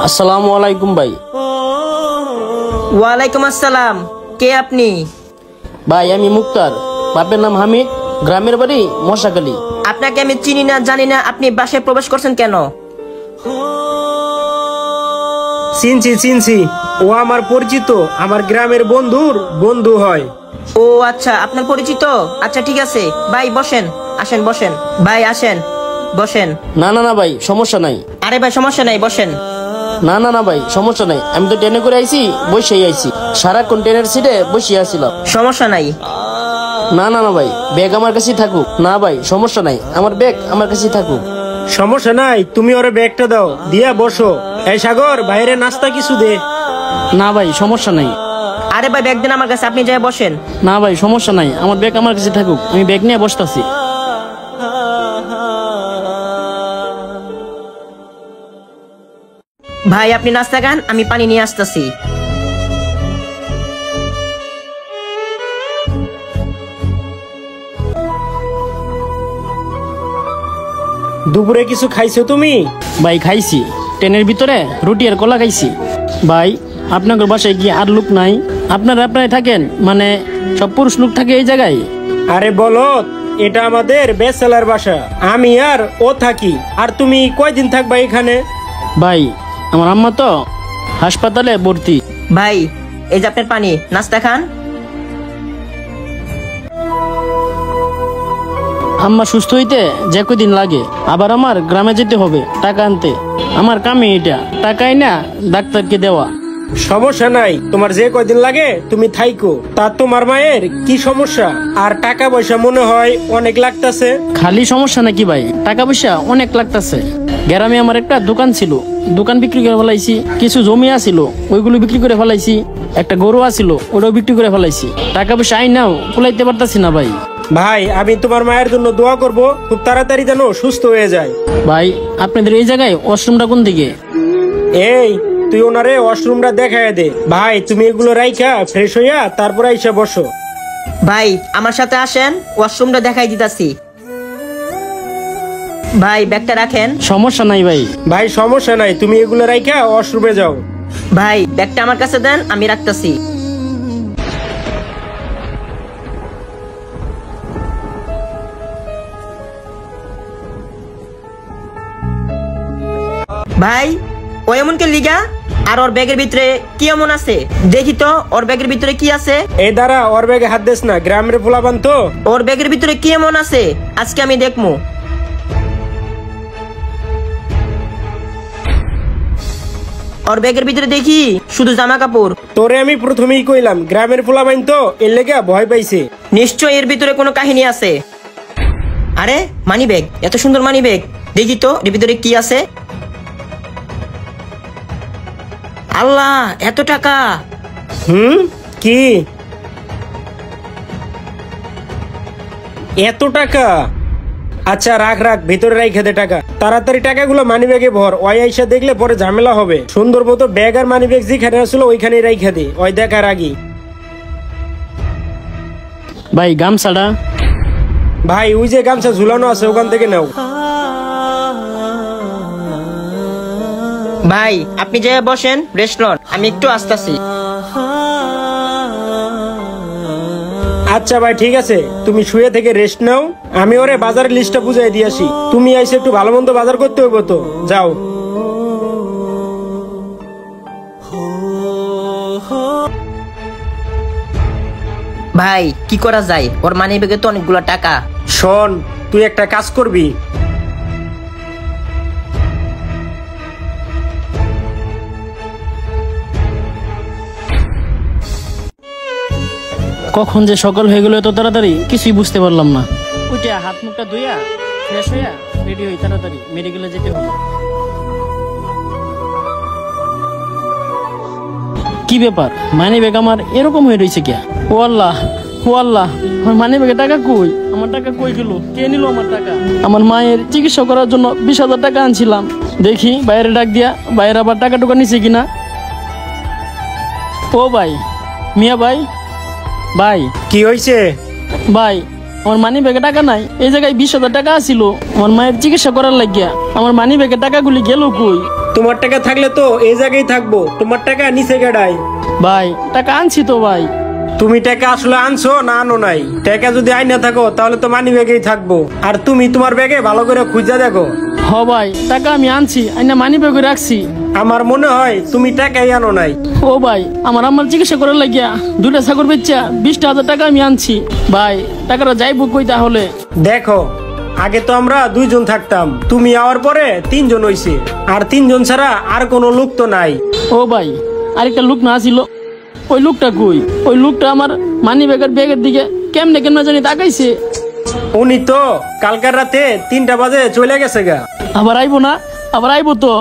আসসালামু আলাইকুম ভাই। ওয়ালাইকুম আসসালাম। কে আপনি? ভাই আমি মুক্তার, বাপের নাম হামিদ, গ্রামের বাড়ি মশাখালী। আপনাকে আমি চিনি না জানি না, আপনি বাসায় প্রবেশ করছেন কেন? চিনছি, ও আমার পরিচিত, আমার গ্রামের বন্ধুর বন্ধু হয়। ও আচ্ছা, আপনার পরিচিত। আচ্ছা ঠিক আছে ভাই, বসেন, আসেন বসেন ভাই, আসেন বসেন। না না না ভাই, সমস্যা নাই। আরে ভাই সমস্যা নাই, বসেন। না না না ভাই, সমস্যা নাই। আমি তো ট্রেনে করে আইছি, বসেই আইছি, সারাক্ষণ ট্রেনের সিটে বসে আসছিলাম। সমস্যা নাই। না না না ভাই, ব্যাগ আমার কাছেই থাকুক। না ভাই সমস্যা নাই, আমার ব্যাগ আমার কাছেই থাকুক। সমস্যা নাই, তুমি ওরে ব্যাগটা দাও, দিয়া বসো। এই সাগর, বাইরে নাস্তা কিছু দে। না ভাই সমস্যা নাই। আরে ভাই ব্যাগ দেন আমার কাছে, আপনি যাই বসেন। না ভাই সমস্যা নাই, আমার ব্যাগ আমার কাছে থাকুক, আমি ব্যাগ নিয়ে বসতাছি। ভাই আপনি নাস্তা খান, আমি পানি নিয়ে আসতেছি। দুপুরে কিছু খাইছো তুমি? ভাই খাইছি, ট্রেনের ভিতরে রুটি আর কলা খাইছি। ভাই আপনাদের বাসায় কি আর লোক নাই? আপনারাই থাকেন, মানে সব পুরুষ লোক থাকে এই জায়গায়? আরে বলো, এটা আমাদের ব্যাচেলার বাসা, আমি আর ও থাকি। আর তুমি কয়দিন থাকবা এখানে? ভাই আমার আম্মা তো হাসপাতালে ভর্তি। ভাই এই যে আপনার পানি, নাস্তা খান। আম্মা সুস্থ হইতে যে কদিন লাগে, আবার আমার গ্রামে যেতে হবে টাকা আনতে। আমার কামে এটা, টাকাই না ডাক্তারকে দেওয়া। সমস্যা নাই, তোমার যে কয়দিন লাগে তুমি থাইকো। তা তোমার মায়ের কি সমস্যা? আর টাকা পয়সা মনে হয় অনেক লাগতাছে। খালি সমস্যা নাকি ভাই, টাকা পয়সা অনেক লাগতাছে। গ্রামে আমার একটা দোকান ছিল, দোকান বিক্রি করে ফেলাইছি। কিছু জমি আছিল, ওইগুলো বিক্রি করে ফেলাইছি। একটা গরু আছিল, ওটাও বিক্রি করে ফেলাইছি। টাকা পয়সা আই নাও কুলাইতে পারতাছি না ভাই। ভাই আমি তোমার মায়ের জন্য দোয়া করব, খুব তাড়াতাড়ি যেন সুস্থ হয়ে যায়। ভাই আপনাদের এই জায়গায় ওয়াশরুমটা কোন দিকে? এই তুই ওনারে ওয়াশরুমটা দেখায় দে। ভাই তুমি এগুলো রাইখা ফ্রেশ হইয়া তারপর আইসা বসো। ভাই আমার সাথে আসেন, ওয়াশরুমটা দেখাই দিতাছি। ভাই ব্যাগটা রাখেন। সমস্যা নাই ভাই। ভাই সমস্যা নাই, তুমি এগুলো রাইখা ওয়াশরুমে যাও। ভাই ব্যাগটা আমার কাছে দেন, আমি রাখতাছি। ভাই ও এমন কে লিগা? আর ওর ব্যাগের ভিতরে কি এমন আছে? দেখি তো ওর ব্যাগের ভিতরে কি আছে। এই দাঁড়া, ওর ব্যাগে হাত দিস না, গ্রামের পোলাপান তো। ওর ব্যাগের ভিতরে কি এমন আছে আজকে আমি দেখমু। ওর ব্যাগের ভিতরে দেখি শুধু জামা কাপড়। তোরে আমি প্রথমেই কইলাম, গ্রামের পোলাপান তো, এর লেগে ভয় পাইছে। নিশ্চয় এর ভিতরে কোনো কাহিনী আছে। আরে মানি ব্যাগ, এত সুন্দর মানি ব্যাগ, দেখি তো এর ভিতরে কি আছে। আল্লাহ, এত টাকা! কি এত টাকা? আচ্ছা রাখ, ভিতরে রাইখা দে টাকা। তাড়াতাড়ি টাকাগুলো মানি ব্যাগে ভর, ওই আইসা দেখলে পরে ঝামেলা হবে। সুন্দর মতো ব্যাগ আর মানি ব্যাগ যেখানে আসলো ওইখানে রাইখা দে, ওই দেখার আগে। ভাই গামছাড়া? ভাই ওই যে গামছা ঝুলানো আছে, ওখান থেকে নাও। ভাই আপনি যে বসেন, রেস্ট লন, আমি একটু আসতেছি। আচ্ছা ভাই ঠিক আছে, তুমি শুয়ে থেকে রেস্ট নাও, আমি ওরে বাজারের লিস্টটা বুঝাই দিয়ে আসি। তুমি আইসে একটু ভালো মন্দ বাজার করতে হইব তো, যাও। ভাই কি করা যায়, ওর মানি ব্যাগে তো অনেকগুলো টাকা। শোন, তুই একটা কাজ করবি। কখন যে সকাল হয়ে গেল এত তাড়াতাড়ি, কিছুই বুঝতে পারলাম না। উঠে হাত মুখটা ধুইয়া ফ্রেশ হইয়া রেডি হই, তাড়াতাড়ি মেডিকেলে যেতে হবে। কি ব্যাপার, মানি ব্যাগ আমার এরকম হয়ে রয়েছে কে? ও আল্লাহ, ও আল্লাহ, আমার মানি ব্যাগে টাকা কই? আমার টাকা কই গেল? কে নিল আমার টাকা? আমার মায়ের চিকিৎসা করার জন্য 20,000 টাকা আনছিলাম। দেখি বাইরে ডাক দিয়া, বাইরে আবার টাকা টুকা নিছে কিনা। ও ভাই, মিয়া ভাই, ভাই কি হয়েছে? ভাই আমার মানি ব্যাগে টাকা নাই। এই জায়গায় 20,000 টাকা আছিল আমার মায়ের চিকিৎসা করার লাগিয়া। আমার মানি ব্যাগে টাকাগুলি গেল কই? তোমার টাকা থাকলে তো এই জায়গায় থাকবো, তোমার টাকা নিচে গেড়ায়। ভাই টাকা আনছি তো ভাই। তুমি টাকা আসলে আনছো না আনো নাই? টাকা যদি আইনা থাকো তাহলে তো মানি ব্যাগেই থাকবো। আর তুমি তোমার ব্যাগে ভালো করে খুঁজা দেখো। হ ভাই টাকা আমি আনছি, আইনা মানি ব্যাগে রাখছি। আমার মনে হয় তুমি টাকাই আনো নাই। ও ভাই আমার আম্মার চিকিৎসা করার লাগিয়া 2টা ছাগল বেচা 20,000 টাকা আমি আনছি। ভাই টাকাটা যাইব কই তাহলে? দেখো, আগে তো আমরা 2 জন থাকতাম, তুমি আওয়ার পরে 3 জন হইছে। আর 3 জন ছাড়া আর কোনো লোক তো নাই। ও ভাই আরেকটা লোক না ছিল, ওই লোকটা কই? ওই লোকটা আমার মানি ব্যাগের দিকে কেমনে কেমনে জানি তাকাইছে। উনি তো কালকার রাতে 3টা বাজে চলে গেছে গা। আবার আইবো না? আবার আইবো তো?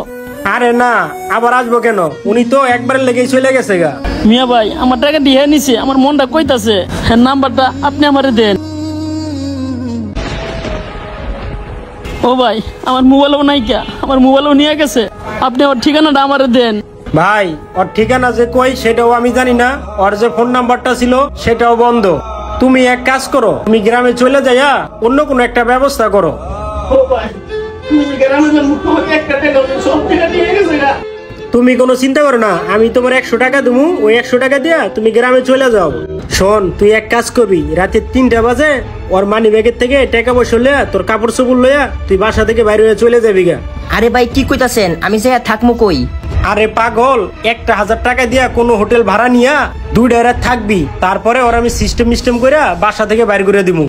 আরে না, আবার আসবো কেন? উনি তো একবারের লেগেই চলে গেছে গা। মিয়া ভাই আমার টাকা দিয়ে নিছে, আমার মনটা কইতাছে হ্যাঁ নাম্বারটা আপনি আমারে দেন। ও ভাই আমার মোবাইলও নাই কে, আমার মোবাইলও নিয়ে গেছে, আপনি আমার ঠিকানাটা আমারে দেন। ভাই ওর ঠিকানা যে কই সেটাও আমি জানি না, ওর যে ফোন নাম্বারটা ছিল সেটাও বন্ধ। তুমি এক কাজ করো, তুমি গ্রামে চলে যাইয়া অন্য কোনো একটা ব্যবস্থা করো। ও ভাই তুমি কোনো চিন্তা করো না, আমি তোমার 100 টাকা দেবো, ওই 100 টাকা দিয়া তুমি গ্রামে চলে যাও। শোন, তুই এক কাজ করবি, রাতে 3টা বাজে ওর মানি ব্যাগের থেকে টাকা পয়সা লইয়া তোর কাপড় চোপড় লইয়া তুই বাসা থেকে বাইরে হয়ে চলে যাবি গা। আরে ভাই কি কইতাছেন? আমি যে থাকবো কই? আরে পাগল, 1,000 টাকা দিয়া কোনো হোটেল ভাড়া নিয়া 2টা রাত থাকবি, তারপরে ওর আমি সিস্টেম করে বাসা থেকে বাইর করে দিব।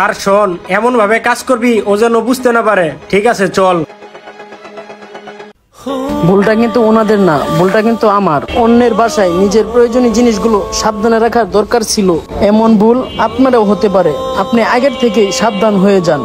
আর শোন, এমন ভাবে কাজ করবি ও যেন বুঝতে না পারে, ঠিক আছে? চল। ভুলটা কিন্তু ওনাদের না, ভুলটা কিন্তু আমার। অন্যের বাসায় নিজের প্রয়োজনীয় জিনিসগুলো সাবধানে রাখার দরকার ছিল। এমন ভুল আপনারাও হতে পারে, আপনি আগের থেকেই সাবধান হয়ে যান।